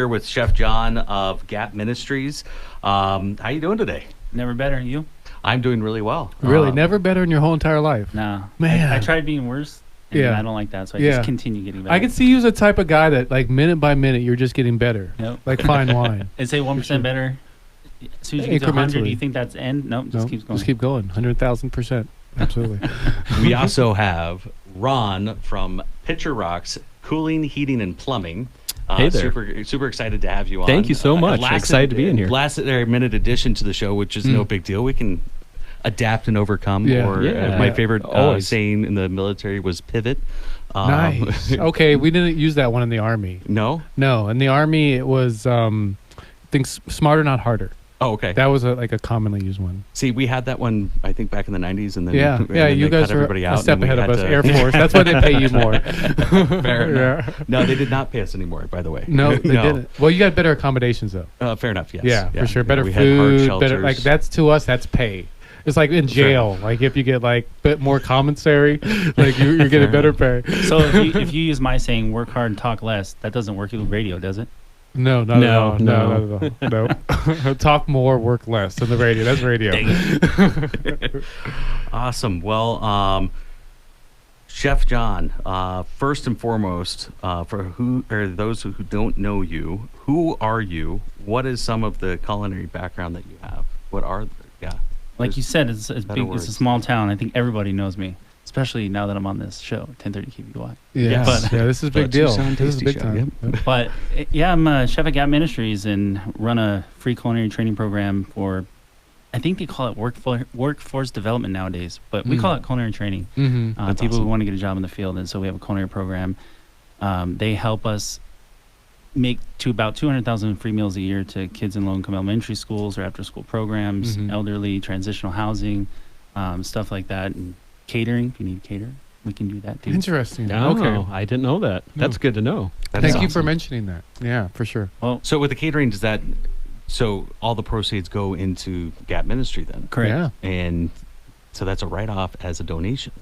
Here with Chef John of Gap Ministries. How you doing today? Never better. You? I'm doing really well. Really? Never better in your whole entire life? No. Man. I tried being worse. And I don't like that, so I just continue getting better. I can see you as a type of guy that, like, minute by minute, you're just getting better. Yep. Like fine wine. I'd say 1% better. As soon as you get to 100, do you think that's end? Nope, just keeps going. Just keep going. 100,000%. Absolutely. We also have Ron from Pitcher Rocks Cooling, Heating, and Plumbing. Hey there. Super excited to have you on. Thank you so much. Excited to be in here. Last minute addition to the show, which is no big deal. We can adapt and overcome. My favorite saying in the military was pivot. Nice. Okay, we didn't use that one in the Army. No? No, in the Army it was think smarter, not harder. Oh, okay. That was a commonly used one. See, we had that one, I think, back in the 90s, and then you guys were a step ahead of us. Air Force. That's why they pay you more. Fair enough. No, they did not pay us anymore, by the way. No, they didn't. Well, you got better accommodations, though. Fair enough, yes. Yeah, for sure. Better food, better, like, that's, to us, that's pay. It's like in jail. Like, if you get, like, a bit more commissary, like, you're getting better pay. So if you use my saying, work hard and talk less, that doesn't work with radio, does it? No, not at all. No. Talk more, work less in the radio. That's radio. Awesome. Well, Chef John, first and foremost, for those who don't know you, who are you? What is some of the culinary background that you have? Like you said, it's big. It's a small town. I think everybody knows me, especially now that I'm on this show, 1030 KBY. Yeah, this is a big deal. Tucson This is a Tasty big show, time. But I'm a chef at Gap Ministries and run a free culinary training program for, I think they call it workforce development nowadays, but we call it culinary training. Mm-hmm. People who want to get a job in the field, and so we have a culinary program. They help us make to about 200,000 free meals a year to kids in low-income elementary schools or after-school programs, elderly, transitional housing, stuff like that, and catering. If you need cater, we can do that too. Interesting. Okay, I didn't know that. That's good to know. Thank you for mentioning that. Yeah, for sure. Well, so with the catering, so all the proceeds go into Gap Ministry then? Correct. Yeah. And so that's a write-off as a donation.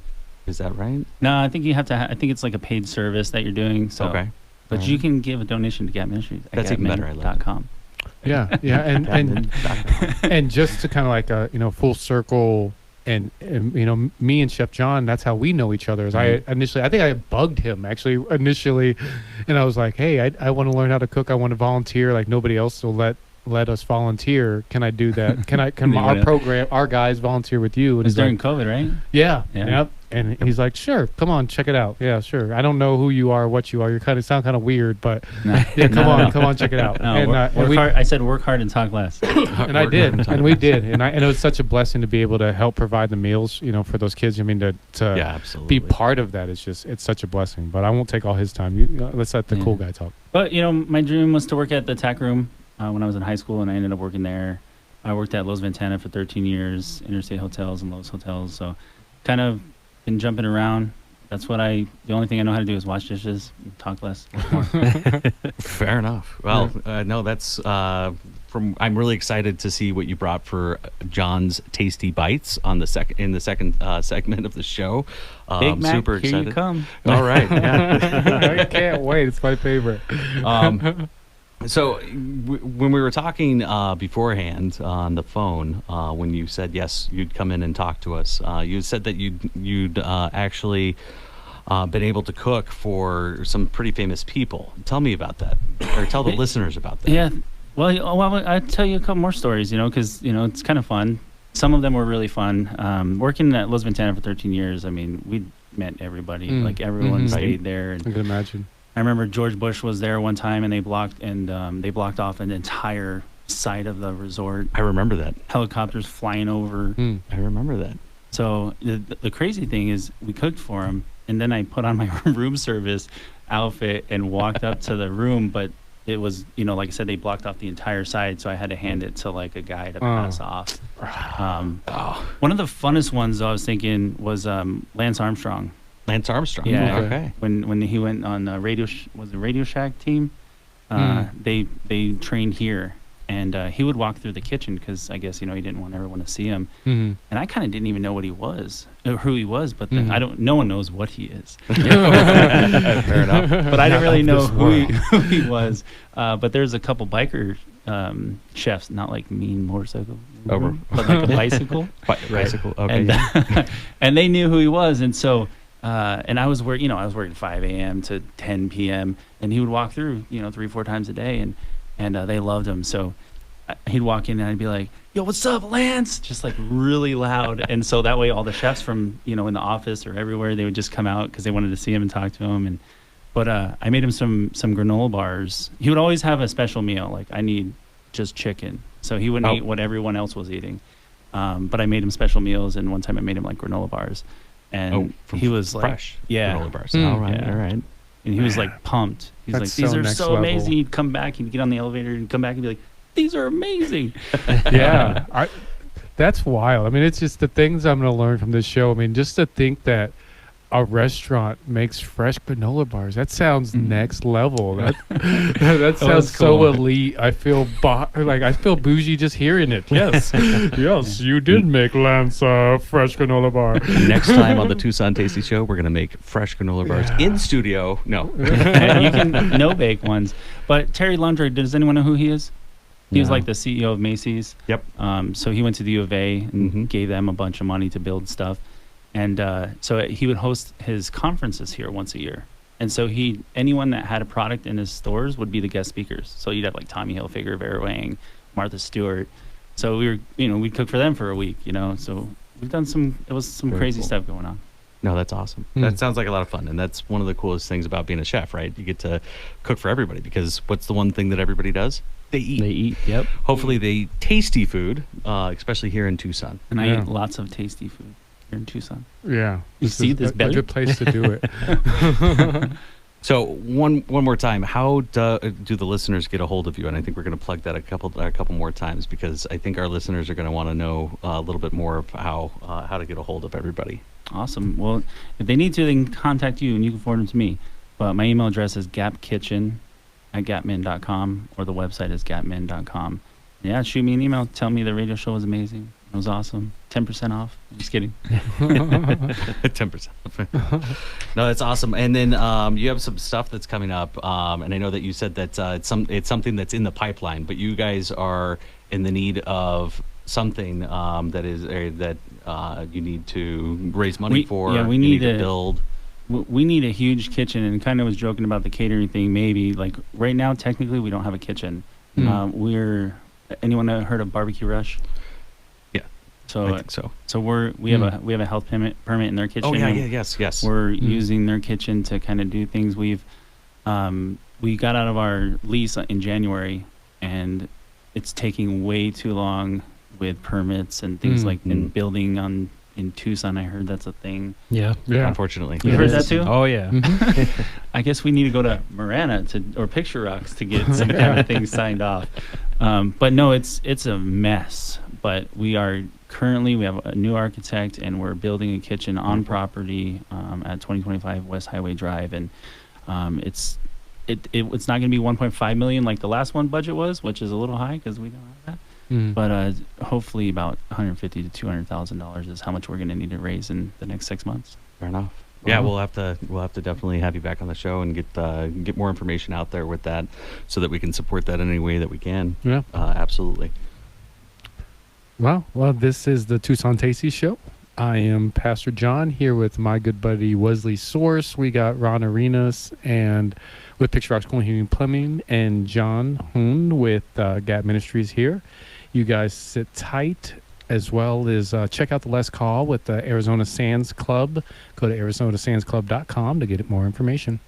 Is that right? No, I think you have to. I think it's like a paid service that you're doing. So. Okay. But you can give a donation to Gap Ministries at That's even better. I love gapmin.com. Yeah, and just to kind of like full circle, and me and Chef John, that's how we know each other. I think I bugged him actually initially, and I was like, hey, I want to learn how to cook. I want to volunteer. Like, nobody else will let us volunteer. Can I do that? Can our guys volunteer with you? And it was during COVID, right? Yeah. Yep. And he's like, sure, come on, check it out. Yeah, sure. I don't know who you are, what you are. You sound kind of weird, but come on, check it out. I said work hard and talk less. And I did, and we did, and it was such a blessing to be able to help provide the meals, for those kids. I mean, to be part of that, it's such a blessing. But I won't take all his time. Let's let the cool guy talk. But my dream was to work at the tack room when I was in high school, and I ended up working there. I worked at Lowe's Ventana for 13 years, Interstate Hotels and Lowe's Hotels. So, kind of been jumping around. That's what the only thing I know how to do is wash dishes, talk less. Fair enough. Well, no, that's I'm really excited to see what you brought for John's Tasty Bites on the second segment of the show. Big Mac, super excited. Here you come. All right. Yeah. I can't wait. It's my favorite. So when we were talking beforehand on the phone, when you said yes, you'd come in and talk to us, you said that you'd actually been able to cook for some pretty famous people. Tell me about that, or tell the listeners about that. Yeah, well, I'll tell you a couple more stories, because it's kind of fun. Some of them were really fun. Working at Lowe's Ventana for 13 years, I mean, we met everybody. Like, everyone stayed there. And I can imagine. I remember George Bush was there one time, and they blocked off an entire side of the resort. I remember that. Helicopters flying over. I remember that. So the crazy thing is, we cooked for him, and then I put on my room service outfit and walked up to the room, but it was, like I said, they blocked off the entire side, so I had to hand it to like a guy to pass off. One of the funnest ones I was thinking was Lance Armstrong. Lance Armstrong. Yeah. Okay. When he went on Radio Shack team, they trained here. and he would walk through the kitchen because I guess he didn't want everyone to see him. Mm-hmm. And I kind of didn't even know what he was, or who he was. But Mm-hmm. no one knows what he is. Fair enough. But I didn't really know who he was. But there's a couple biker chefs, not like mean motorcycle, but like a bicycle. Bicycle. Okay. And, and they knew who he was, and so. And I was working 5 a.m. to 10 p.m. and he would walk through, 3-4 times a day, and they loved him. So he'd walk in and I'd be like, "Yo, what's up, Lance?" Just like really loud. And so that way all the chefs from, in the office or everywhere, they would just come out because they wanted to see him and talk to him. But I made him some granola bars. He would always have a special meal. Like, I need just chicken. So he wouldn't eat what everyone else was eating. But I made him special meals. And one time I made him like granola bars. And he was like, fresh granola bars. Mm. All right. And he was like pumped. He's That's like, these so are next so level. amazing. He'd come back, he'd get on the elevator and come back and be like, these are amazing. Yeah, that's wild. I mean, it's just the things I'm going to learn from this show. I mean, just to think that a restaurant makes fresh granola bars. That sounds next level. That sounds so elite. I feel I feel bougie just hearing it. Yes, yes, you did make Lance fresh granola bar. Next time on the Tucson Tasty Show, we're gonna make fresh granola bars in studio. No, And you can no bake ones. But Terry Lundberg, does anyone know who he is? He was like the CEO of Macy's. Yep. So he went to the U of A and gave them a bunch of money to build stuff. And so he would host his conferences here once a year. And so anyone that had a product in his stores would be the guest speakers. So you'd have like Tommy Hilfiger, Vera Wang, Martha Stewart. So we'd cook for them for a week, So we've done some Very crazy cool stuff going on. No, that's awesome. That sounds like a lot of fun. And that's one of the coolest things about being a chef, right? You get to cook for everybody because what's the one thing that everybody does? They eat. Yep. Hopefully they eat tasty food, especially here in Tucson. And I eat lots of tasty food here in Tucson. Yeah, This is a better? good place to do it. So one more time, how do the listeners get a hold of you? And I think we're going to plug that a couple more times because I think our listeners are going to want to know a little bit more of how to get a hold of everybody. Awesome. Well, if they need to, they can contact you and you can forward them to me. But my email address is gapkitchen@gapmin.com or the website is gapmin.com. Yeah, shoot me an email. Tell me the radio show was amazing. It was awesome. 10% off. I'm just kidding. 10%. No, that's awesome. And then you have some stuff that's coming up. And I know that you said that it's something that's in the pipeline, but you guys are in the need of something that you need to raise money for. Yeah, we you need to to build. We need a huge kitchen, and kind of was joking about the catering thing. Maybe like right now, technically, we don't have a kitchen. Anyone heard of Barbecue Rush? Yeah, so I think so. So we have a health permit in their kitchen. Oh yeah, yes. We're using their kitchen to kind of do things. We got out of our lease in January, and it's taking way too long with permits and things like and building in Tucson. I heard that's a thing. Yeah. Unfortunately, You heard that too? Oh yeah. I guess we need to go to Marana or Picture Rocks to get some kind of things signed off. But no, it's a mess. But we have a new architect, and we're building a kitchen on property at 2025 West Highway Drive, and it's not going to be 1.5 million like the last one budget was, which is a little high because we don't have that. But hopefully about $150,000 to $200,000 is how much we're going to need to raise in the next 6 months. Fair enough. Yeah, we'll have to definitely have you back on the show and get more information out there with that, so that we can support that in any way that we can. Yeah, absolutely. Well, this is the Tucson Tasty Show. I am Pastor John here with my good buddy Wesley Source. We got Ron Arenas and with Picture Rocks Cooling Heating and Plumbing, and John Hoon with Gap Ministries here. You guys sit tight, as well as check out the Last Call with the Arizona Sands Club. Go to arizonasandsclub.com to get more information.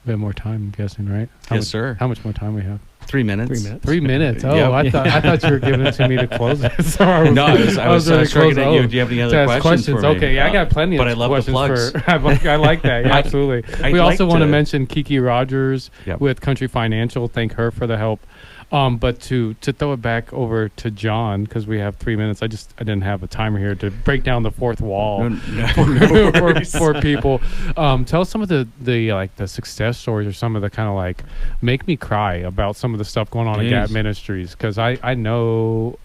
We have more time, I'm guessing, right? Sir. How much more time we have? 3 minutes. 3 minutes. 3 minutes. Oh, Yep. I thought you were giving it to me to close it. So I was trying to get you. oh, Do you have any to other ask questions for me? Okay, I got plenty but of I love questions the plugs. I like that. Yeah, absolutely. I'd We also like want to to- mention Kiki Rogers Yep. with Country Financial. Thank her for the help But to throw it back over to John, because we have 3 minutes, I didn't have a timer here to break down the fourth wall for people. Tell us some of the like the success stories or some of the kind of like make me cry about some of the stuff going on at Gap Ministries, because I know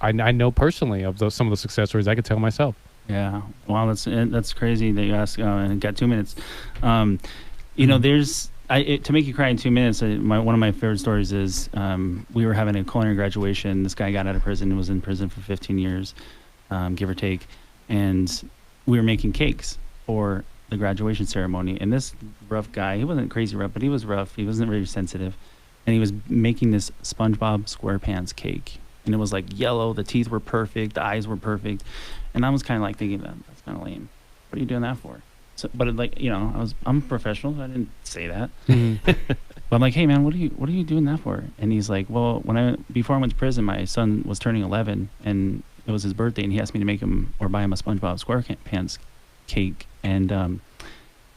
personally of some of the success stories I could tell myself. Yeah, wow, that's crazy that you asked. And got 2 minutes. There's. To make you cry in 2 minutes, one of my favorite stories is we were having a culinary graduation. This guy got out of prison and was in prison for 15 years, give or take. And we were making cakes for the graduation ceremony. And this rough guy, he wasn't crazy rough, but he was rough. He wasn't very sensitive. And he was making this SpongeBob SquarePants cake. And it was like yellow. The teeth were perfect. The eyes were perfect. And I was kind of like thinking, that's kind of lame. What are you doing that for? So, but I'm a professional. So I didn't say that. But I'm like, hey man, what are you doing that for? And he's like, well, before I went to prison, my son was turning 11, and it was his birthday, and he asked me to make him or buy him a SpongeBob SquarePants cake, and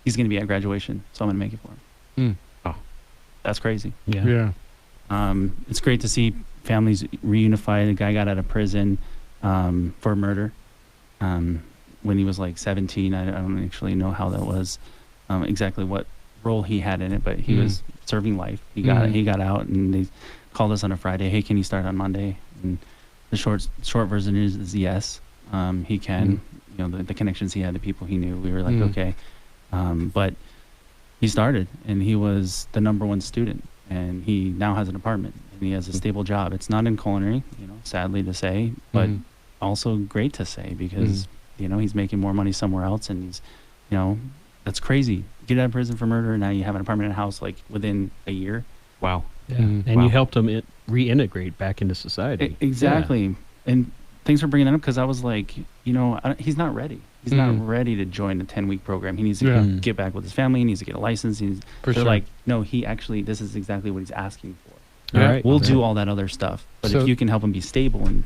he's gonna be at graduation, so I'm gonna make it for him. Oh, that's crazy. Yeah. It's great to see families reunified. The guy got out of prison for murder. When he was like 17. I don't actually know how that was, exactly what role he had in it, but he was serving life. He got out, and they called us on a Friday. Hey, can you start on Monday? And the short version is yes, he can. The connections he had, the people he knew. We were like, okay, but he started, and he was the #1 student, and he now has an apartment, and he has a stable job. It's not in culinary, sadly to say, but also great to say, because he's making more money somewhere else, and he's, that's crazy. Get out of prison for murder, and now you have an apartment and a house like within a year. Wow. Yeah. And you helped him reintegrate back into society. Exactly. Yeah. And thanks for bringing that up, because I was like, he's not ready. He's not ready to join the 10-week program. He needs to get back with his family. He needs to get a license. They're like, no, this is exactly what he's asking for. Yeah. Right. We'll do all that other stuff. But if you can help him be stable and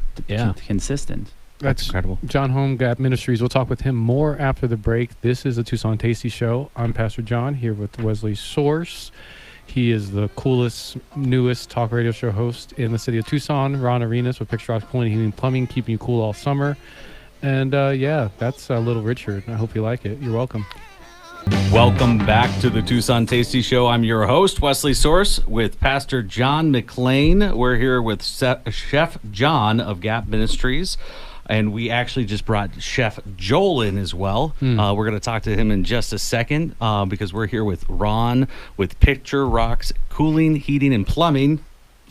consistent. That's incredible. John Home, Gap Ministries. We'll talk with him more after the break. This is the Tucson Tasty Show. I'm Pastor John, here with Wesley Source. He is the coolest, newest talk radio show host in the city of Tucson. Ron Arenas with Picture Rocks Cooling, Heating, Plumbing, keeping you cool all summer. And that's Little Richard. I hope you like it. You're welcome. Welcome back to the Tucson Tasty Show. I'm your host, Wesley Source, with Pastor John McLean. We're here with Chef John of Gap Ministries. And we actually just brought Chef Joel in as well. We're going to talk to him in just a second, because we're here with Ron with Picture Rocks Cooling, Heating, and Plumbing.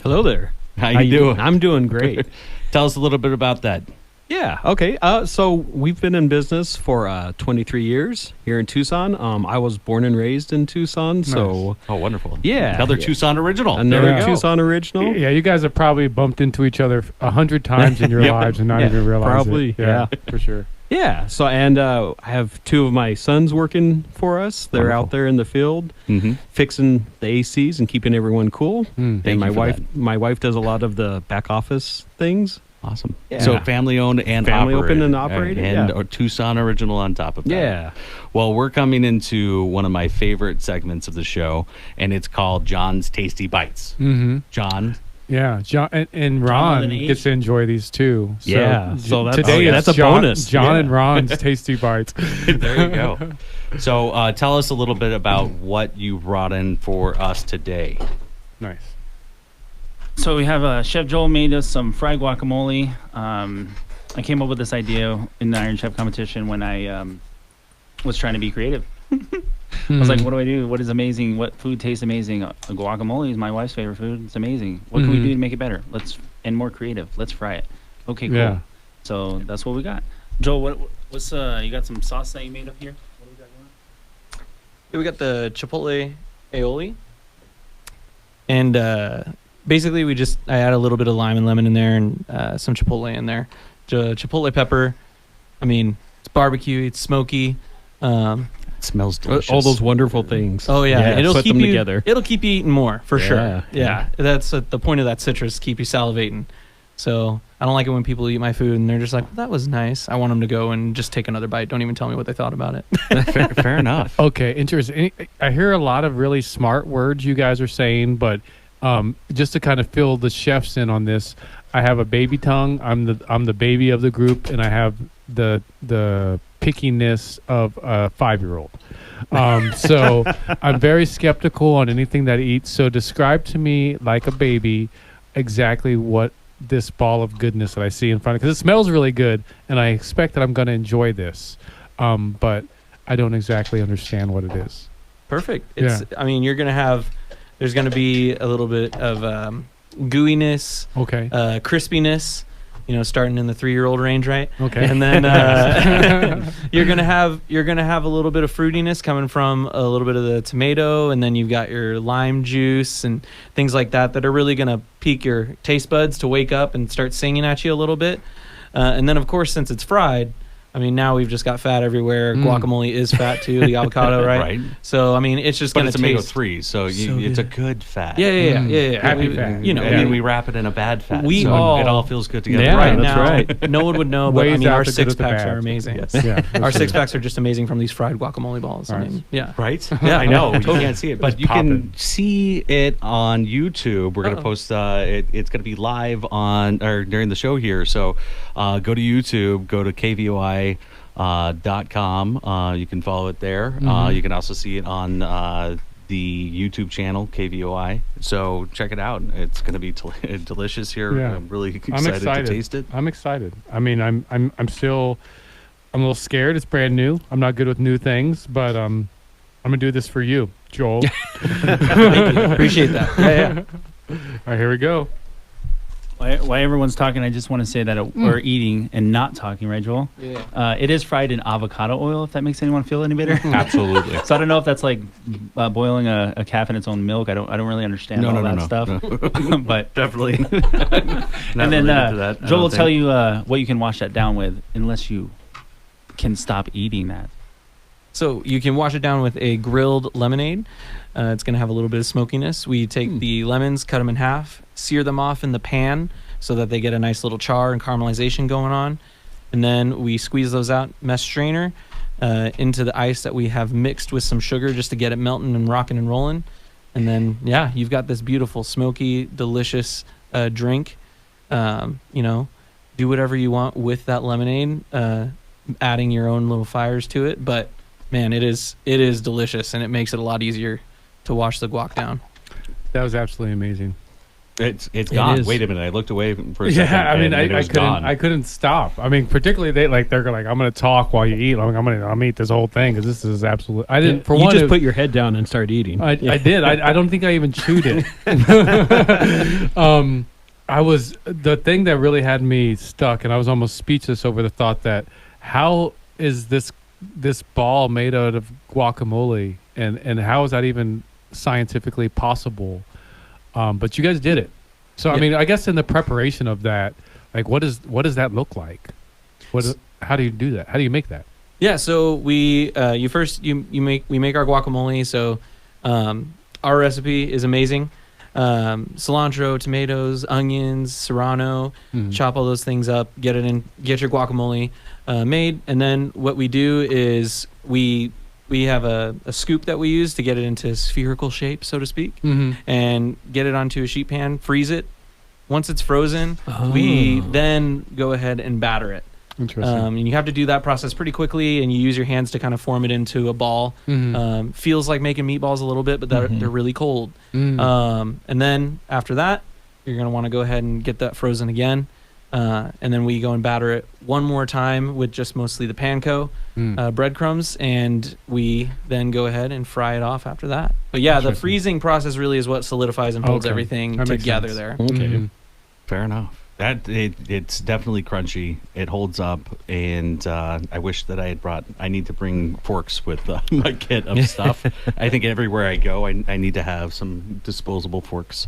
Hello there. How you doing? I'm doing great. Tell us a little bit about that. Yeah, okay. So we've been in business for 23 years here in Tucson. I was born and raised in Tucson, so... Oh, wonderful. Yeah. Another Tucson original. Another Tucson original. Yeah, you guys have probably bumped into each other 100 times in your lives and not even realized probably, it. Yeah, for sure. Yeah, so and I have 2 of my sons working for us. They're out there in the field fixing the ACs and keeping everyone cool. And my wife does a lot of the back office things. Awesome. Yeah. So family owned and family operated. open and operated. And a Tucson original on top of that. Yeah. Well, we're coming into one of my favorite segments of the show, and it's called John's Tasty Bites. John. Yeah, John and Ron gets to enjoy these too. So yeah, so today that's a bonus. John and Ron's Tasty Bites. There you go. So tell us a little bit about what you brought in for us today. Nice. So we have Chef Joel made us some fried guacamole. I came up with this idea in the Iron Chef competition when I was trying to be creative. I was like, what do I do? What is amazing? What food tastes amazing? Guacamole is my wife's favorite food. It's amazing. What can we do to make it better? And more creative. Let's fry it. Okay, cool. Yeah. So that's what we got. Joel, what's you got some sauce that you made up here? What do we got going? Yeah, we got the chipotle aioli. And basically I add a little bit of lime and lemon in there and some chipotle in there. Chipotle pepper. I mean, it's barbecue. It's smoky. It smells delicious. All those wonderful things. Oh yeah, it'll put them together. It'll keep you eating more for sure. Yeah. Yeah, that's the point of that citrus, keep you salivating. So I don't like it when people eat my food and they're just like, well, that was nice. I want them to go and just take another bite. Don't even tell me what they thought about it. Fair enough. Okay, interesting. I hear a lot of really smart words you guys are saying, but Just to kind of fill the chefs in on this, I have a baby tongue. I'm the baby of the group, and I have the pickiness of a 5-year-old. So I'm very skeptical on anything that eats. So describe to me, like a baby, exactly what this ball of goodness that I see in front of, because it smells really good, and I expect that I'm going to enjoy this, but I don't exactly understand what it is. Perfect. I mean, there's gonna be a little bit of gooiness, Okay. crispiness, starting in the 3-year-old range, right? Okay. And then you're gonna have a little bit of fruitiness coming from a little bit of the tomato, and then you've got your lime juice and things like that are really gonna pique your taste buds to wake up and start singing at you a little bit. And then, of course, since it's fried, I mean, now we've just got fat everywhere. Guacamole is fat too, the avocado, right? Right. So, I mean, it's just going to taste. But it's omega-3, so it's a good fat. Yeah. Happy fat. And then we wrap it in a bad fat. We so all- it all feels good together. Yeah, Right that's now, right. no one would know, but I Weighs mean, out our the good with the 6-packs bad. are amazing. Yes. Yeah, Our that's 6-packs are just amazing from these fried guacamole balls. I Nice. mean, yeah. Right? Yeah, I know. You totally. can't see it, but you popping. can see it on YouTube. We're going to Uh-oh. post it's going to be live during the show here. So go to YouTube, go to KVOI.com. You can follow it there. You can also see it on the YouTube channel KVOI. So check it out. It's going to be delicious here. Yeah. I'm really I'm excited excited to taste it. I'm excited. I mean, I'm still a little scared. It's brand new. I'm not good with new things, but I'm gonna do this for you, Joel. Thank you. Appreciate that. Yeah. All right, here we go. While everyone's talking, I just want to say that we're eating and not talking, right, Joel? Yeah. It is fried in avocado oil, if that makes anyone feel any better. Absolutely. So I don't know if that's like boiling a calf in its own milk. I don't really understand all that stuff. No. But Definitely. and then that, Joel will tell you what you can wash that down with, unless you can stop eating that. So you can wash it down with a grilled lemonade. It's going to have a little bit of smokiness. We take the lemons, cut them in half, sear them off in the pan so that they get a nice little char and caramelization going on. And then we squeeze those out, mesh strainer, into the ice that we have mixed with some sugar just to get it melting and rocking and rolling. And then, you've got this beautiful, smoky, delicious drink. Do whatever you want with that lemonade, adding your own little fires to it. But man, it is delicious, and it makes it a lot easier to wash the guac down. That was absolutely amazing. It's gone. is. Wait a minute. I looked away for a second. Yeah, I mean, and it I was gone. couldn't stop. I mean, particularly they're like, I'm going to talk while you eat. I'm going to eat this whole thing because this is absolute. I didn't. For you one, just put your head down and start eating. I did. I don't think I even chewed it. The thing that really had me stuck, and I was almost speechless over the thought that how is this ball made out of guacamole, and how is that even scientifically possible? But you guys did it. So I mean, I guess in the preparation of that, like, what does that look like? How do you do that? How do you make that? Yeah, so we make our guacamole. So our recipe is amazing. Cilantro, tomatoes, onions, serrano, chop all those things up, get your guacamole made, and then what we do is we have a scoop that we use to get it into spherical shape, so to speak, and get it onto a sheet pan, freeze it. Once it's frozen, we then go ahead and batter it. Interesting. And you have to do that process pretty quickly, and you use your hands to kind of form it into a ball. Feels like making meatballs a little bit, but they're really cold. And then after that, you're going to want to go ahead and get that frozen again. And then we go and batter it one more time with just mostly the panko breadcrumbs, and we then go ahead and fry it off after that. But yeah, the freezing process really is what solidifies and holds everything That makes together sense. there. Okay. Fair enough. It's definitely crunchy. It holds up, and I wish that I need to bring forks with my kit of stuff. I think everywhere I go, I need to have some disposable forks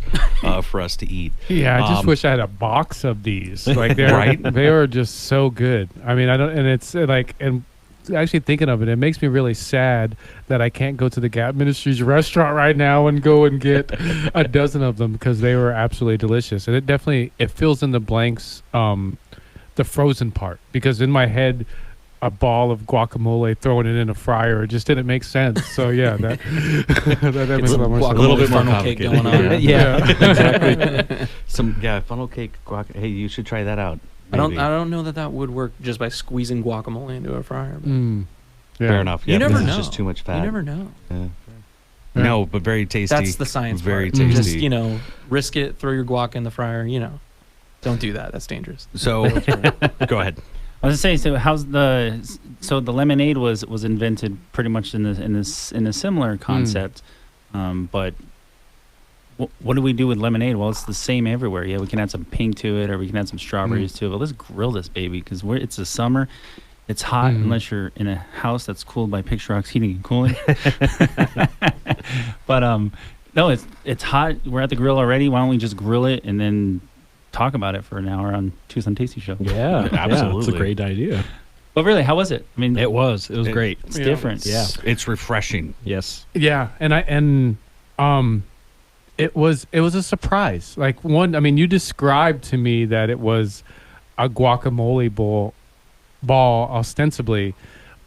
for us to eat. Yeah, I just wish I had a box of these. Like they're Right? they are just so good. I mean, I don't, and it's like, and actually thinking of it, it makes me really sad that I can't go to the Gap Ministries restaurant right now and go and get a dozen of them, because they were absolutely delicious. And it fills in the blanks, the frozen part, because in my head, a ball of guacamole, throwing it in a fryer. It just didn't make sense. So yeah, that that makes a lot more sense. A little bit more funnel cake complicated. going on. Yeah. Exactly. Funnel cake guac. Hey, you should try that out. I Maybe. don't know that would work just by squeezing guacamole into a fryer. But Yeah. Fair enough. You Yeah, never because know. it's just too much fat. You never know. Yeah. Yeah. No, but very tasty. That's the science Very part. tasty. Just, risk it, throw your guac in the fryer, Don't do that. That's dangerous. So, go ahead. I was gonna say, so the lemonade was invented pretty much in a similar concept, but what do we do with lemonade? Well, it's the same everywhere. Yeah, we can add some pink to it, or we can add some strawberries to it. But let's grill this baby because it's the summer. It's hot unless you're in a house that's cooled by Picture Rocks Heating and Cooling. But no, it's hot. We're at the grill already. Why don't we just grill it and then talk about it for an hour on Tucson Tasty Show? Yeah, Absolutely. It's a great idea. But really, how was it? I mean, It was great. it's different. Yeah. It's refreshing. Yes. Yeah, and it was a surprise. Like you described to me that it was a guacamole ball ostensibly,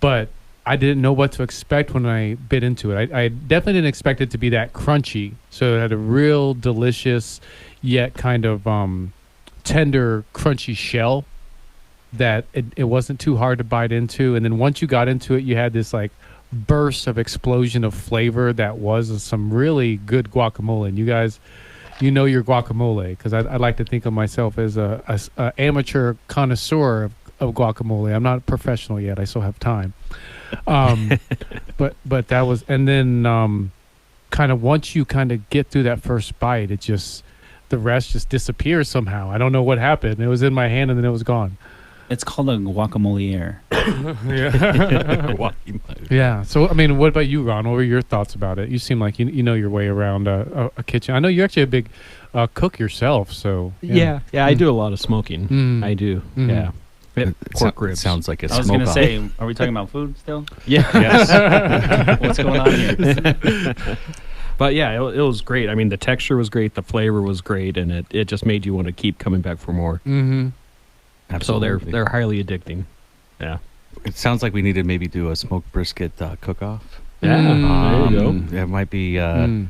but I didn't know what to expect when I bit into it. I definitely didn't expect it to be that crunchy. So it had a real delicious yet kind of tender, crunchy shell that it wasn't too hard to bite into. And then once you got into it, you had this like burst of explosion of flavor that was some really good guacamole. And you guys, your guacamole, because I like to think of myself as a amateur connoisseur of guacamole. I'm not a professional yet. I still have time. But that was, and then kind of once you kind of get through that first bite, the rest just disappears somehow. I don't know what happened. It was in my hand and then it was gone. It's called a guacamole. Yeah. So, what about you, Ron? What were your thoughts about it? You seem like you know your way around a kitchen. I know you're actually a big cook yourself. So Yeah. I do a lot of smoking. I do. Yeah. Pork ribs. Sounds like a I was smoke going to off. say, are we talking about food still? Yeah. Yes. What's going on here? But yeah, it was great. I mean, the texture was great, the flavor was great, and it just made you want to keep coming back for more. Mm-hmm. Absolutely. So they're highly addicting. Yeah. It sounds like we need to maybe do a smoked brisket cook-off. Yeah. There you go. It might be a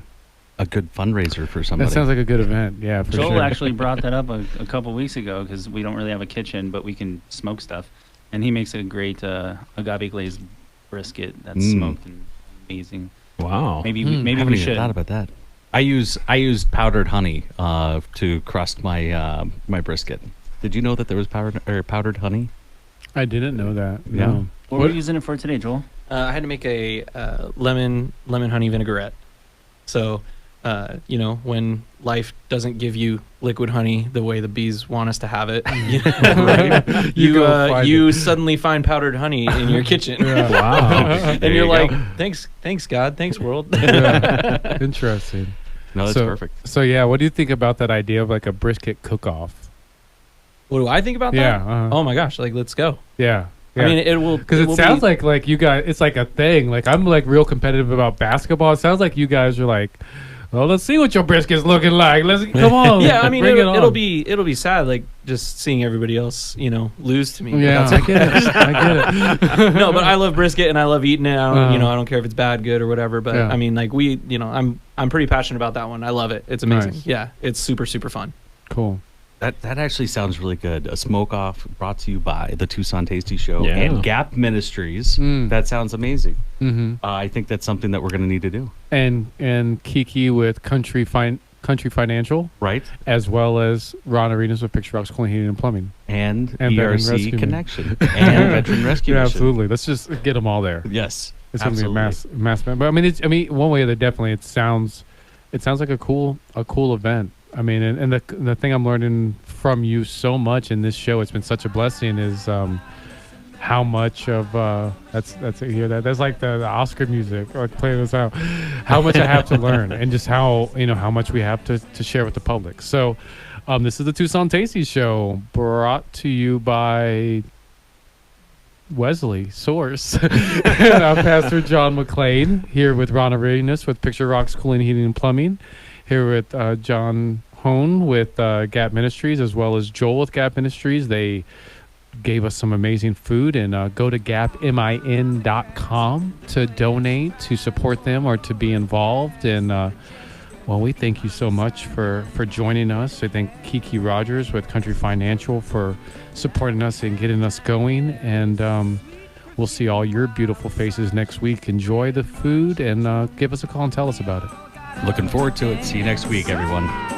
good fundraiser for somebody. That sounds like a good event. Yeah, for Joel sure. actually brought that up a couple weeks ago because we don't really have a kitchen, but we can smoke stuff. And he makes a great agave glazed brisket that's smoked and amazing. Wow. Maybe I we haven't even should. thought about that. I use powdered honey to crust my my brisket. Did you know that there was powdered honey? I didn't know that. Yeah. No. What were you using it for today, Joel? I had to make a lemon honey vinaigrette. So, when life doesn't give you liquid honey the way the bees want us to have it, right? you suddenly find powdered honey in your kitchen. Yeah. Wow. And There you're you like, go. thanks God, thanks world. Yeah. Interesting. No, that's perfect. So yeah, what do you think about that idea of like a brisket cook-off? What do I think about that? Yeah. Oh my gosh, like let's go. Yeah. I mean, it will because it will sounds be, like you guys. It's like a thing. Like I'm like real competitive about basketball. It sounds like you guys are like, well, let's see what your brisket's looking like. Let's come on. yeah. I mean, bring it'll on. be sad, like just seeing everybody else, lose to me. Yeah, That's I get it. I get it. no, but I love brisket and I love eating it. I don't care if it's bad, good, or whatever. But Yeah. I mean, like I'm pretty passionate about that one. I love it. It's amazing. Nice. Yeah, it's super super fun. Cool. That actually sounds really good. A smoke off brought to you by the Tucson Tasty Show Yeah. and Gap Ministries. That sounds amazing. Mm-hmm. I think that's something that we're going to need to do. And Kiki with Country Financial, Right? as well as Ron Arenas with Picture Rocks Cooling, Heating, and Plumbing. And Veteran ERC Rescue Connection. And Veteran Rescue Yeah, Mission. absolutely. Let's just get them all there. Yes. It's gonna absolutely. be a mass. But I mean, one way that definitely it sounds like a cool event. I mean, and the thing I'm learning from you so much in this show, it's been such a blessing, is how much of that's that's like the Oscar music, like playing this out. How much I have to learn, and just how much we have to share with the public. So, this is the Tucson Tasty Show, brought to you by Wesley Source. And I'm Pastor John McClain here with Ron Arenas with Picture Rocks Cooling, Heating, and Plumbing. Here with John Hone with Gap Ministries, as well as Joel with Gap Ministries. They gave us some amazing food. And go to gapmin.com to donate, to support them, or to be involved. And well, we thank you so much for joining us. I thank Kiki Rogers with Country Financial for supporting us and getting us going. And we'll see all your beautiful faces next week. Enjoy the food and give us a call and tell us about it. Looking forward to it. See you next week, everyone.